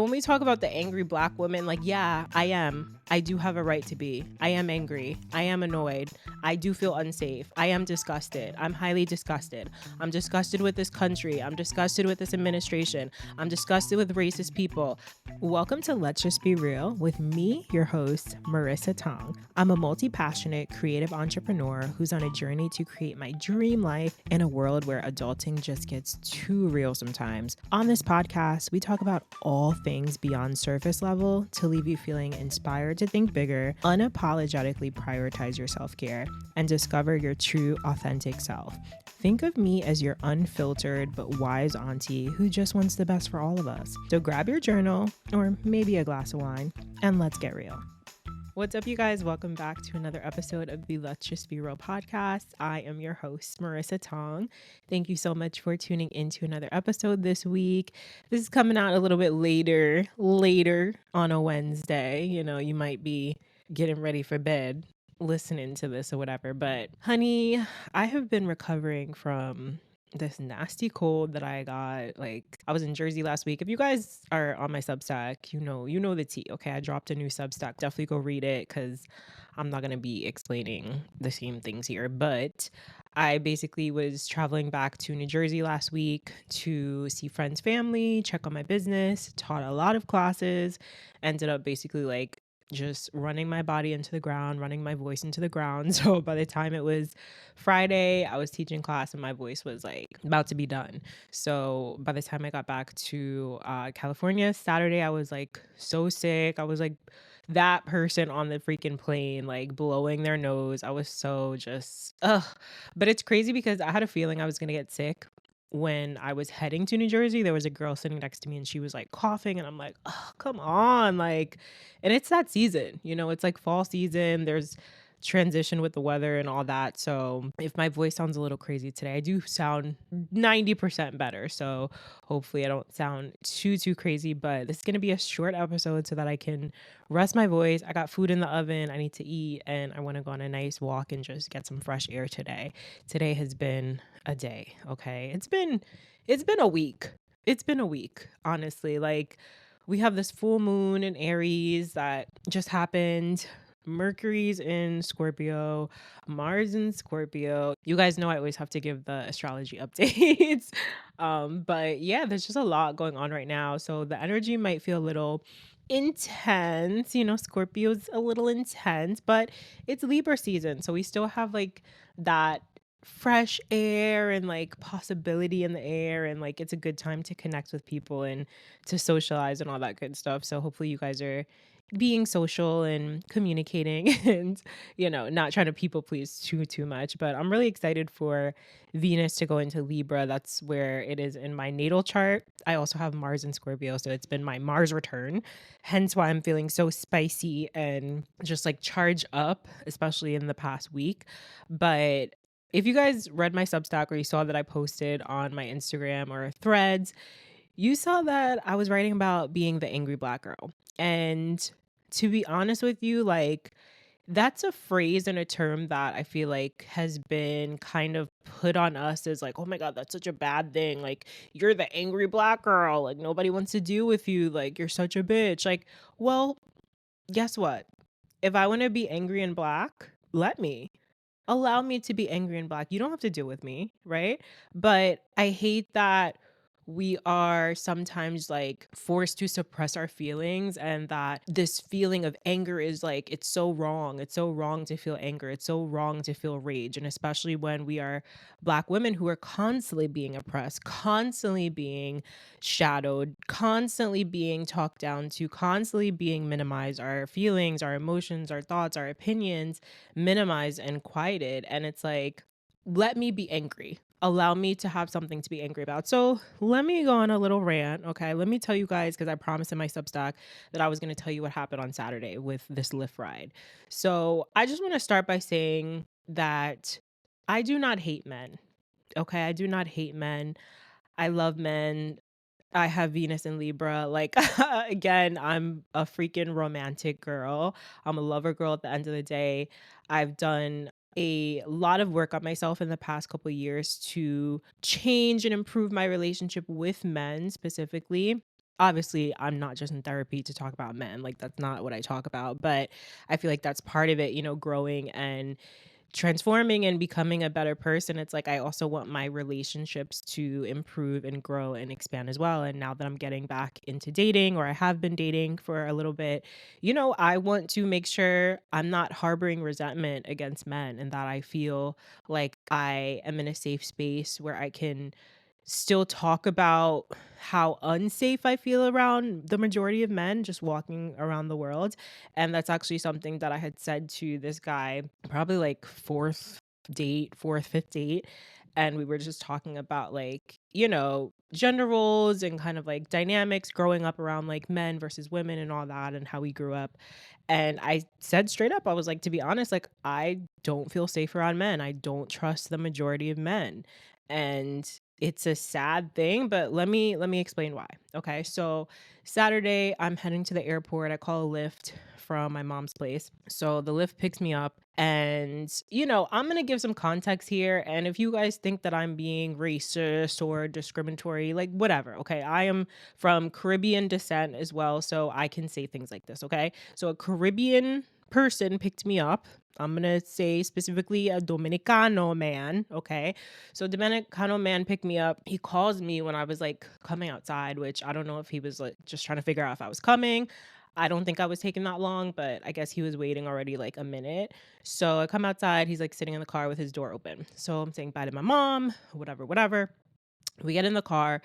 when we talk about the angry black woman, like, yeah, I am. I do have a right to be. I am angry. I am annoyed. I do feel unsafe. I am disgusted. I'm highly disgusted. I'm disgusted with this country. I'm disgusted with this administration. I'm disgusted with racist people. Welcome to Let's Just Be Real with me, your host, Marissa Tonge. I'm a multi-passionate creative entrepreneur who's on a journey to create my dream life in a world where adulting just gets too real sometimes. On this podcast, we talk about all things beyond surface level to leave you feeling inspired to think bigger, unapologetically prioritize your self-care, and discover your true, authentic self. Think of me as your unfiltered but wise auntie who just wants the best for all of us. So grab your journal or maybe a glass of wine and let's get real. What's up, you guys? Welcome back to another episode of the Let's Just Be Real podcast. I am your host, Marissa Tonge. Thank you so much for tuning into another episode this week. This is coming out a little bit later on a Wednesday. You know, you might be getting ready for bed listening to this or whatever. But honey, I have been recovering from this nasty cold that I got. Like, I was in Jersey last week. If you guys are on my Substack, you know the tea. Okay, I dropped a new Substack. Definitely go read it because I'm not gonna be explaining the same things here. But I basically was traveling back to New Jersey last week to see friends, family, check on my business, taught a lot of classes, ended up basically like just running my body into the ground, running my voice into the ground. So by the time it was Friday, I was teaching class and my voice was like about to be done. So by the time I got back to California, Saturday, I was like so sick. I was like that person on the freaking plane, like blowing their nose. I was so just, ugh. But it's crazy because I had a feeling I was going to get sick. When I was heading to New Jersey, there was a girl sitting next to me and she was like coughing, and I'm like, oh, come on. Like, and it's that season, you know, it's like fall season. There's transition with the weather and all that. So if my voice sounds a little crazy today, I do sound 90% better. So hopefully I don't sound too crazy, but this is going to be a short episode so that I can rest my voice. I got food in the oven. I need to eat and I want to go on a nice walk and just get some fresh air today. Today has been a day. Okay. It's been a week. It's been a week, honestly. Like, we have this full moon in Aries that just happened. Mercury's in Scorpio, Mars in Scorpio. You guys know I always have to give the astrology updates. But yeah, there's just a lot going on right now. So the energy might feel a little intense. You know, Scorpio's a little intense, but it's Libra season. So we still have like that fresh air and like possibility in the air, and like it's a good time to connect with people and to socialize and all that good stuff. So hopefully you guys are being social and communicating and not trying to people please too much. But I'm really excited for Venus to go into Libra. That's where it is in my natal chart. I also have Mars in Scorpio, so it's been my Mars return, hence why I'm feeling so spicy and just like charged up, especially in the past week. But if you guys read my Substack or you saw that I posted on my Instagram or Threads, you saw that I was writing about being the angry black girl. And to be honest with you, like, that's a phrase and a term that I feel like has been kind of put on us as like, oh my God, that's such a bad thing. Like, you're the angry black girl. Like, nobody wants to deal with you. Like, you're such a bitch. Like, well, guess what? If I want to be angry and black, let me. Allow me to be angry and black. You don't have to deal with me, right? But I hate that we are sometimes like forced to suppress our feelings, and that this feeling of anger is like, it's so wrong. It's so wrong to feel anger. It's so wrong to feel rage. And especially when we are Black women who are constantly being oppressed, constantly being shadowed, constantly being talked down to, constantly being minimized, our feelings, our emotions, our thoughts, our opinions minimized and quieted. And it's like, let me be angry. Allow me to have something to be angry about. So let me go on a little rant. Okay. Let me tell you guys, because I promised in my Substack that I was going to tell you what happened on Saturday with this Lyft ride. So I just want to start by saying that I do not hate men. Okay. I do not hate men. I love men. I have Venus in Libra. Like, again, I'm a freaking romantic girl. I'm a lover girl at the end of the day. I've done a lot of work on myself in the past couple of years to change and improve my relationship with men specifically. obviously I'm not just in therapy to talk about men. Like that's not what I talk about, but I feel like that's part of it, growing and transforming and becoming a better person. It's like I also want my relationships to improve and grow and expand as well. And now that I'm getting back into dating, or I have been dating for a little bit, I want to make sure I'm not harboring resentment against men, and that I feel like I am in a safe space where I can still talk about how unsafe I feel around the majority of men just walking around the world. And that's actually something that I had said to this guy, probably like fourth, fifth date. And we were just talking about like, gender roles and kind of like dynamics growing up around like men versus women and all that, and how we grew up. And I said straight up, I was like, to be honest, like I don't feel safe around men. I don't trust the majority of men. And it's a sad thing, but let me explain why. Okay? So Saturday, I'm heading to the airport. I call a Lyft from my mom's place. So the Lyft picks me up, and I'm going to give some context here, and if you guys think that I'm being racist or discriminatory, like whatever, okay? I am from Caribbean descent as well, so I can say things like this, okay? So a Caribbean person picked me up. I'm gonna say specifically a Dominicano man, okay? So Dominicano man picked me up. He calls me when I was like coming outside, which I don't know if he was like just trying to figure out if I was coming. I don't think I was taking that long, but I guess he was waiting already like a minute. So I come outside, he's like sitting in the car with his door open. So I'm saying bye to my mom, whatever, whatever. We get in the car,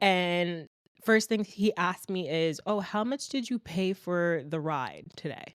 and first thing he asked me is, "Oh, how much did you pay for the ride today?"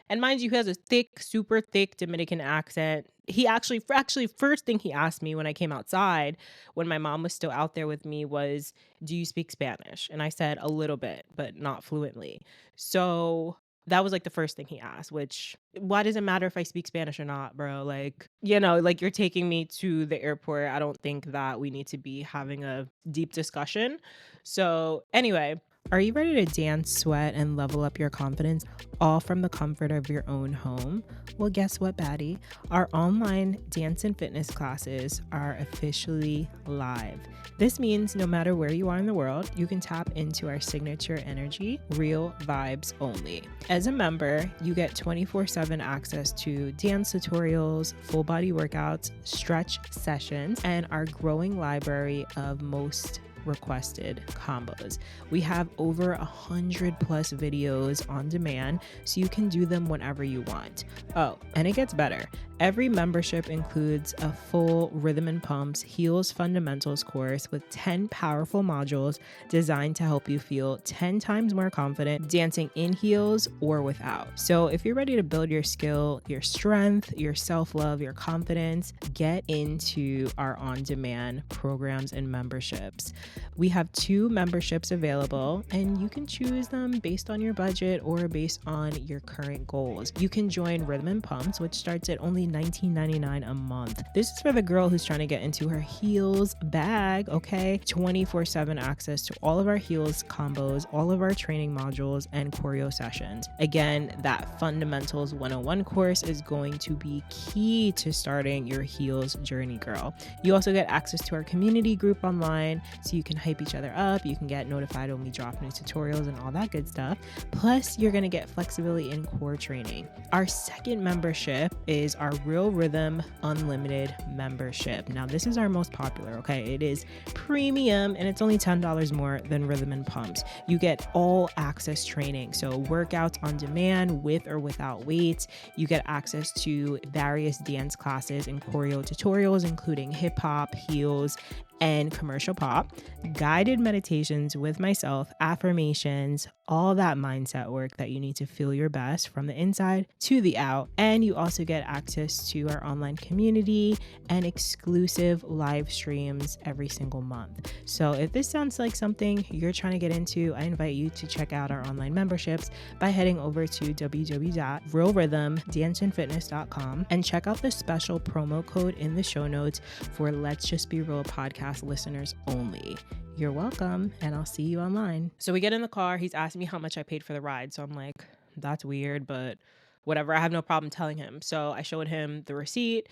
And mind you, he has a thick, super thick Dominican accent. He actually, first thing he asked me when I came outside, when my mom was still out there with me, was, "Do you speak Spanish?" And I said a little bit, but not fluently. So that was like the first thing he asked, which, why does it matter if I speak Spanish or not, bro? Like, like you're taking me to the airport. I don't think that we need to be having a deep discussion. So, anyway, are you ready to dance, sweat, and level up your confidence, all from the comfort of your own home? Well, guess what, baddie? Our online dance and fitness classes are officially live. This means no matter where you are in the world, you can tap into our signature energy, real vibes only. As a member, you get 24/7 access to dance tutorials, full body workouts, stretch sessions, and our growing library of most requested combos. We have over 100 plus videos on demand, so you can do them whenever you want. Oh, and it gets better. Every membership includes a full Rhythm and Pumps Heels Fundamentals course with 10 powerful modules designed to help you feel 10 times more confident dancing in heels or without. So if you're ready to build your skill, your strength, your self-love, your confidence, get into our on-demand programs and memberships. We have 2 memberships available, and you can choose them based on your budget or based on your current goals. You can join Rhythm and Pumps, which starts at only $19.99 a month. This is for the girl who's trying to get into her heels bag, okay? 24/7 access to all of our heels combos, all of our training modules, and choreo sessions. Again, that Fundamentals 101 course is going to be key to starting your heels journey, girl. You also get access to our community group online, so you can hype each other up. You can get notified when we drop new tutorials and all that good stuff. Plus, you're going to get flexibility in core training. Our second membership is our Real Rhythm Unlimited membership. Now, this is our most popular, okay? It is premium, and it's only $10 more than Rhythm and Pumps. You get all access training, so workouts on demand with or without weights. You get access to various dance classes and choreo tutorials, including hip hop, heels, and commercial pop, guided meditations with myself, affirmations, all that mindset work that you need to feel your best from the inside to the out. And you also get access to our online community and exclusive live streams every single month. So if this sounds like something you're trying to get into, I invite you to check out our online memberships by heading over to www.realrhythmdanceandfitness.com and check out the special promo code in the show notes for Let's Just Be Real podcast listeners only. You're welcome, and I'll see you online. So we get in the car. He's asking me how much I paid for the ride. So I'm like, that's weird, but whatever. I have no problem telling him. So I showed him the receipt,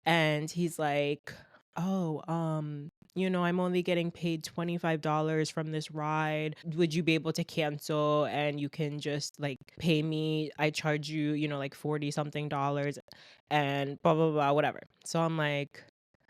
and he's like, oh, I'm only getting paid $25 from this ride. Would you be able to cancel and you can just like pay me? I charge you, like 40 something dollars and blah, blah, blah, whatever. So I'm like,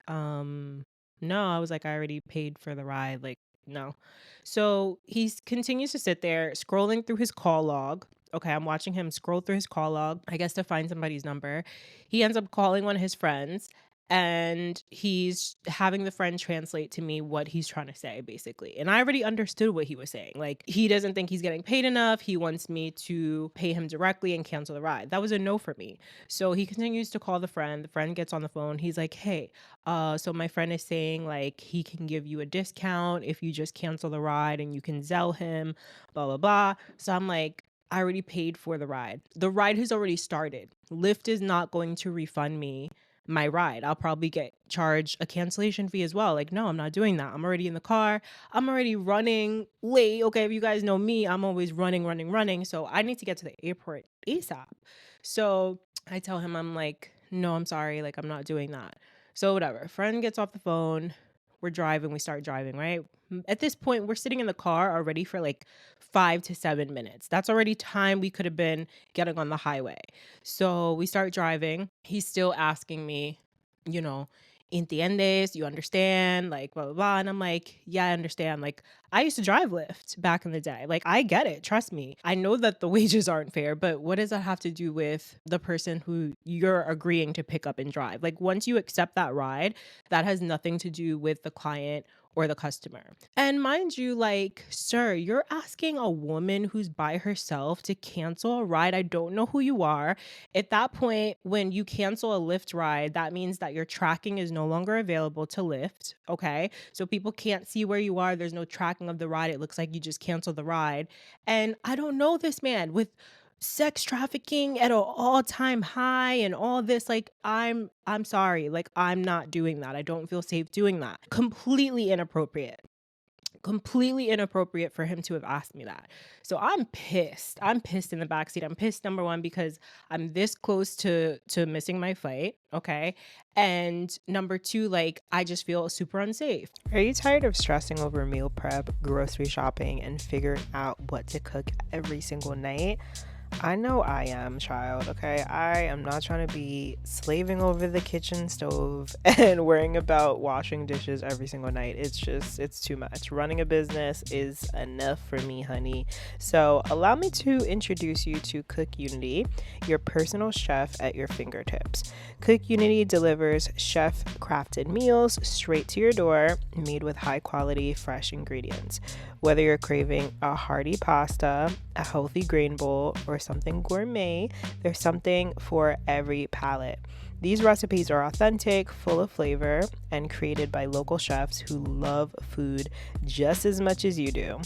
um, no, I was like, I already paid for the ride. Like, no. So he continues to sit there scrolling through his call log. Okay, I'm watching him scroll through his call log, I guess to find somebody's number. He ends up calling one of his friends and he's having the friend translate to me what he's trying to say, basically. And I already understood what he was saying. Like, he doesn't think he's getting paid enough. He wants me to pay him directly and cancel the ride. That was a no for me. So he continues to call the friend. The friend gets on the phone. He's like, hey, so my friend is saying like he can give you a discount if you just cancel the ride and you can Zelle him, blah, blah, blah. So I'm like, I already paid for the ride. The ride has already started. Lyft is not going to refund me my ride. I'll probably get charged a cancellation fee as well. Like, no, I'm not doing that. I'm already in the car. I'm already running late. Okay, if you guys know me, I'm always running, running, running. So I need to get to the airport ASAP. So I tell him, I'm like, no, I'm sorry. Like, I'm not doing that. So whatever. Friend gets off the phone. We're driving. We start driving, right? At this point, we're sitting in the car already for like 5 to 7 minutes. That's already time we could have been getting on the highway. So we start driving. He's still asking me, you know, entiendes, you understand, like blah, blah, blah. And I'm like, yeah, I understand. Like, I used to drive Lyft back in the day. Like, I get it. Trust me. I know that the wages aren't fair, but what does that have to do with the person who you're agreeing to pick up and drive? Like, once you accept that ride, that has nothing to do with the client or the customer. And mind you, like, sir, you're asking a woman who's by herself to cancel a ride. I don't know who you are. At that point, when you cancel a Lyft ride, that means that your tracking is no longer available to Lyft. Okay. So people can't see where you are. There's no tracking of the ride. It looks like you just canceled the ride. And I don't know this man with sex trafficking at an all-time high and all this. Like, I'm sorry, like, I'm not doing that. I don't feel safe doing that. Completely inappropriate for him to have asked me that. So I'm pissed. I'm pissed in the backseat. I'm pissed, number one, because I'm this close to missing my flight. Okay. And number two, like, I just feel super unsafe. Are you tired of stressing over meal prep, grocery shopping, and figuring out what to cook every single night? I know I am, child, okay? I am not trying to be slaving over the kitchen stove and worrying about washing dishes every single night. It's too much. Running a business is enough for me, honey. So allow me to introduce you to Cook Unity, your personal chef at your fingertips. Cook Unity delivers chef-crafted meals straight to your door, made with high-quality, fresh ingredients. Whether you're craving a hearty pasta, a healthy grain bowl, or something gourmet, there's something for every palate. These recipes are authentic, full of flavor, and created by local chefs who love food just as much as you do.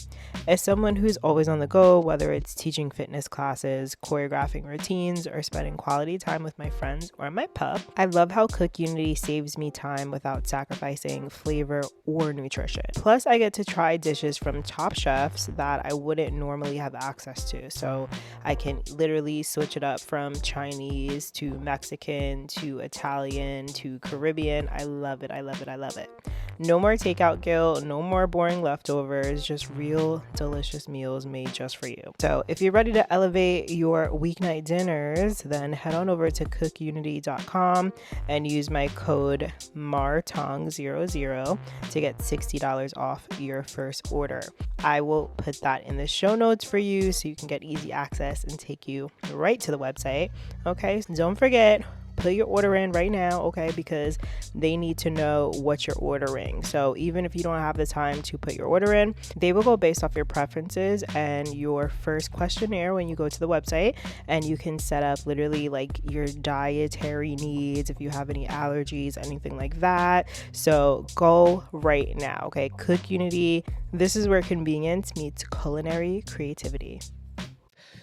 As someone who's always on the go, whether it's teaching fitness classes, choreographing routines, or spending quality time with my friends or my pup, I love how Cook Unity saves me time without sacrificing flavor or nutrition. Plus, I get to try dishes from top chefs that I wouldn't normally have access to. So I can literally switch it up from Chinese to Mexican to Italian to Caribbean. I love it. I love it. I love it. No more takeout guilt, no more boring leftovers, just real delicious meals made just for you. So if you're ready to elevate your weeknight dinners, then head on over to cookunity.com and use my code MARTONG00 to get $60 off your first order. I will put that in the show notes for you so you can get easy access and take you right to the website. Okay, so don't forget, put your order in right now, okay, because they need to know what you're ordering. So even if you don't have the time to put your order in, they will go based off your preferences and your first questionnaire when you go to the website, and you can set up literally like your dietary needs, if you have any allergies, anything like that. So go right now, okay? Cook Unity. This is where convenience meets culinary creativity.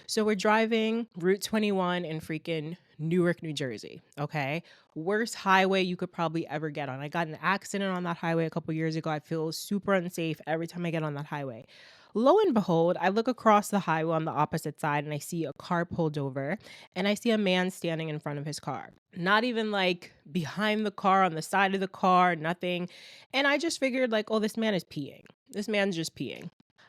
So we're driving Route 21 in freaking Newark, New Jersey. Okay. Worst highway you could probably ever get on. I got in an accident on that highway a couple years ago. I feel super unsafe every time I get on that highway. Lo and behold, I look across the highway on the opposite side and I see a car pulled over and I see a man standing in front of his car. Not even like behind the car, on the side of the car, nothing. And I just figured, like, oh, this man is peeing. This man's just peeing.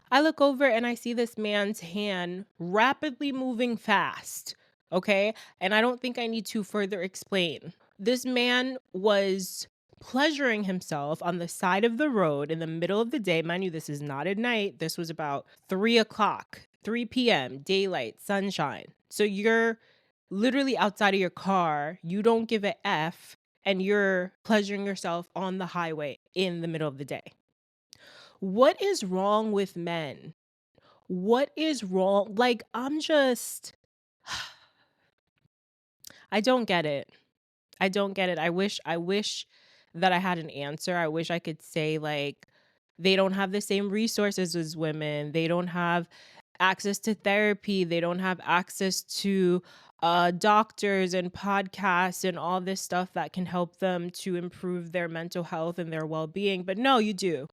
I look over and I see this man's hand rapidly moving fast. Okay. And I don't think I need to further explain. This man was pleasuring himself on the side of the road in the middle of the day. Mind you, this is not at night. This was about 3 o'clock, 3 p.m., daylight, sunshine. So you're literally outside of your car. You don't give a F and you're pleasuring yourself on the highway in the middle of the day. What is wrong with men? What is wrong? Like, I don't get it. I don't get it. I wish that I had an answer. I wish I could say, like, they don't have the same resources as women. They don't have access to therapy. They don't have access to doctors and podcasts and all this stuff that can help them to improve their mental health and their well-being. But no, you do.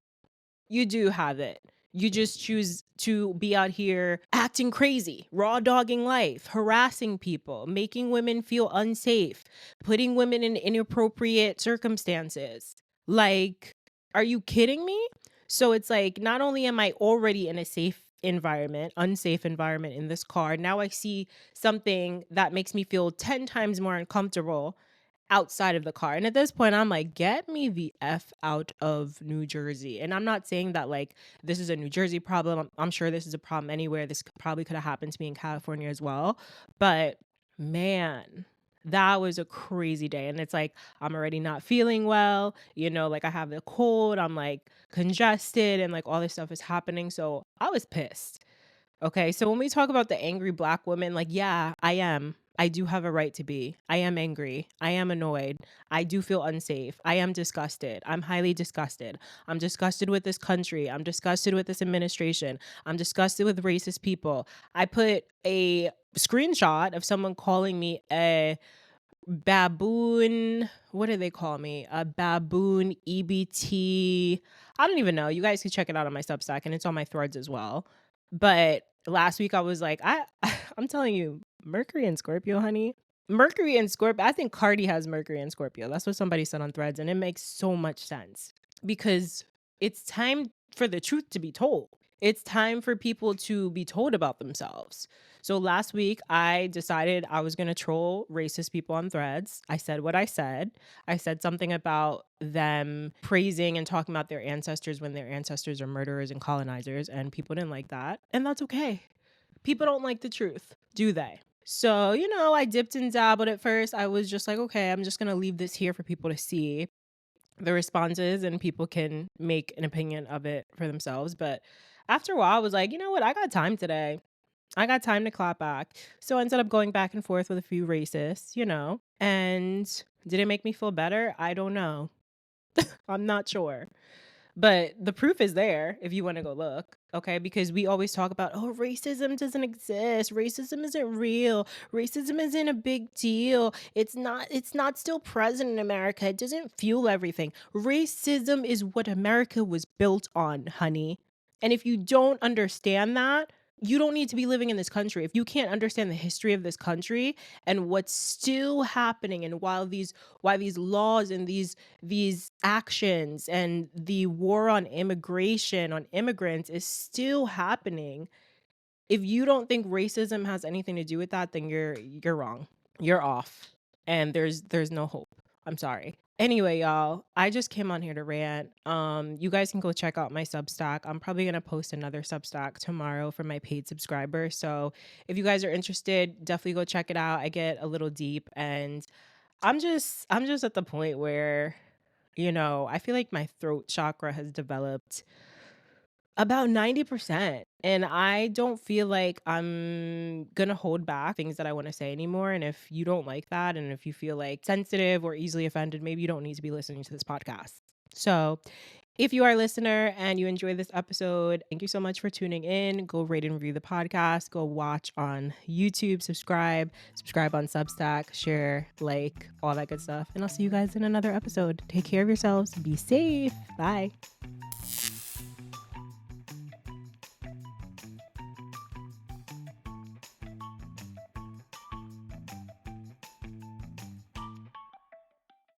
You do have it. You just choose to be out here acting crazy, raw dogging life, harassing people, making women feel unsafe, putting women in inappropriate circumstances. Like, are you kidding me? So it's like, not only am I already in a unsafe environment in this car, now I see something that makes me feel 10 times more uncomfortable outside of the car. And at this point, I'm like, get me the F out of New Jersey. And I'm not saying that like this is a New Jersey problem. I'm sure this is a problem anywhere. This probably could have happened to me in California as well. But man, that was a crazy day. And it's like, I'm already not feeling well. Like I have the cold. I'm like congested and like all this stuff is happening. So I was pissed. Okay, so when we talk about the angry Black woman, like, yeah, I am. I do have a right to be. I am angry. I am annoyed. I do feel unsafe. I am disgusted. I'm highly disgusted. I'm disgusted with this country. I'm disgusted with this administration. I'm disgusted with racist people. I put a screenshot of someone calling me a baboon. What do they call me? A baboon EBT. I don't even know. You guys can check it out on my Substack and it's on my threads as well. But last week I was like, I'm telling you, Mercury and Scorpio, honey. Mercury and Scorpio. I think Cardi has Mercury and Scorpio. That's what somebody said on threads, and it makes so much sense because it's time for the truth to be told. It's time for people to be told about themselves. So last week I decided I was going to troll racist people on threads. I said what I said. I said something about them praising and talking about their ancestors when their ancestors are murderers and colonizers, and people didn't like that. And that's okay. People don't like the truth, do they? So, I dipped and dabbled at first. I was just like, okay, I'm just going to leave this here for people to see the responses and people can make an opinion of it for themselves. But after a while, I was like, you know what? I got time today. I got time to clap back. So I ended up going back and forth with a few racists, and did it make me feel better? I don't know. I'm not sure. But the proof is there if you want to go look, okay? Because we always talk about, oh, racism doesn't exist. Racism isn't real. Racism isn't a big deal. It's not still present in America. It doesn't fuel everything. Racism is what America was built on, honey. And if you don't understand that, you don't need to be living in this country. If you can't understand the history of this country and what's still happening, and why these laws and these actions and the war on immigration, on immigrants is still happening, if you don't think racism has anything to do with that, then you're wrong. You're off. And there's no hope. I'm sorry. Anyway, y'all, I just came on here to rant. You guys can go check out my Substack. I'm probably gonna post another Substack tomorrow for my paid subscribers. So if you guys are interested, definitely go check it out. I get a little deep, and I'm just at the point where, I feel like my throat chakra has developed about 90%. And I don't feel like I'm gonna hold back things that I want to say anymore. And if you don't like that, and if you feel like sensitive or easily offended, maybe you don't need to be listening to this podcast. So if you are a listener and you enjoyed this episode, thank you so much for tuning in. Go rate and review the podcast. Go watch on YouTube, subscribe on Substack, share, like, all that good stuff. And I'll see you guys in another episode. Take care of yourselves. Be safe. Bye.